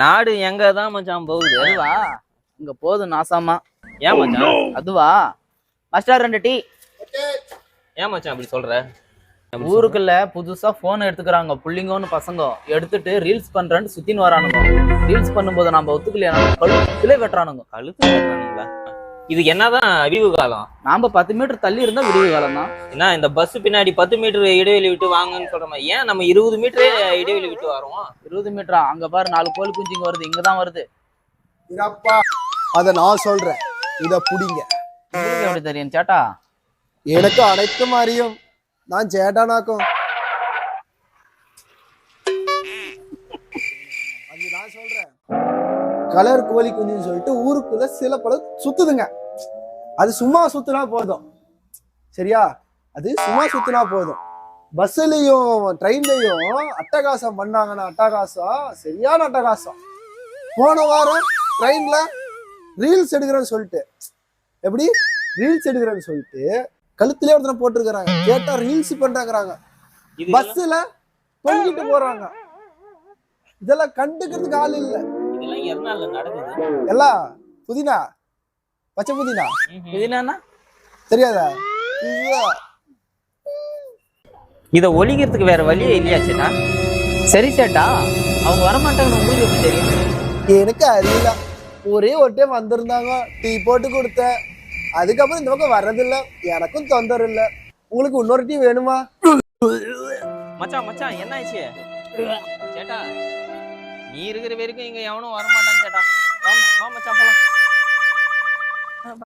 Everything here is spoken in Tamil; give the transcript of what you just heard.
நாடு எங்கதான் மச்சான் போகுது? அதுவா இங்க போகுது நாசாமா. ஏன் மச்சான்? அதுவா மாஸ்டர் 2 டீ. ஏன் மச்சான் அப்படி சொல்ற? ஊருக்குள்ள புதுசா போன் எடுத்துக்கிறாங்க புள்ளிங்கன்னு பசங்க. எடுத்துட்டு ரீல்ஸ் பண்றேன்னு சுத்தின்னு வரானுங்க. ரீல்ஸ் பண்ணும்போது நம்ம ஒத்துக்கலையா கழுத்துல வெட்டுறானுங்க. கழுத்து வெட்டுறானுங்களா? இது என்னதான் விடிவு காலம்? நாம 10 மீட்டர் தள்ளி இருந்தா விடிவு காலம் தான். ஏன்னா இந்த பஸ் பின்னாடி 10 மீட்டர் இடைவெளி விட்டு வாங்கன்னு சொல்ற மாதிரி ஏன் நம்ம 20 மீட்டரே இடைவெளி விட்டு வரோம்? 20 மீட்டரா? அங்க பாரு 4 கோழி குஞ்சுங்க வருது. இங்கதான் வருது. இதப்பா அத நான் சொல்றேன். இத புடிங்க. உங்களுக்கு எப்படி தெரியும் சேட்டா? எனக்கு அனைத்தும் அறியும். நான் சேட்டானாக்கும். அது நான் சொல்றேன். கலர் கோழி குஞ்சுன்னு சொல்லிட்டு ஊருக்குள்ள சில பல சுத்துதுங்க. அது சும்மா சுத்துனா போதும். சரியா? அது சும்மா சுத்துனா போதும். பஸ்லயும் ட்ரெயின்லயும் அட்டகாசம் பண்ணாங்கன்னா அட்டகாசம், சரியான அட்டகாசம். போன வாரம் ட்ரெயின்ல ரீல்ஸ் எடுக்கிறேன்னு சொல்லிட்டு, எப்படி ரீல்ஸ் எடுக்கிறேன்னு சொல்லிட்டு கழுத்திலே ஒருத்தனை போட்டுருக்காங்க. கேட்டா ரீல்ஸ் பண்றாங்க. பஸ்ல தொங்கிட்டு போறாங்க. இதெல்லாம் கண்டுக்கிறதுக்கு ஆள் இல்ல. இதெல்லாம் எதனால நடக்குது? எல்லாம் புதினா, பச்சை புதினா. புதினா தெரியாதா? இத ஒழிக்கிறதுக்கு வேற வழியே இல்லையா சேட்டா? சரி சேட்டா, அவங்க வரமாட்டாங்கன்னு உங்களுக்கு எப்படி தெரியும்? எனக்கு அறியல. ஒரே ஒரு டைம் வந்திருந்தாங்க, டீ போட்டு கொடுத்தேன். அதுக்கப்புறம் இந்த பக்கம் வர்றதில்ல. எனக்கும் தொந்தரவு இல்லை. உங்களுக்கு இன்னொரு டீ வேணுமா? மச்சான் மச்சான் என்ன ஆச்சு சேட்டா? நீ இருக்கிற வரைக்கும் இங்க எவனும் வரமாட்டான் சேட்டா. வா மச்சான் போலாம்.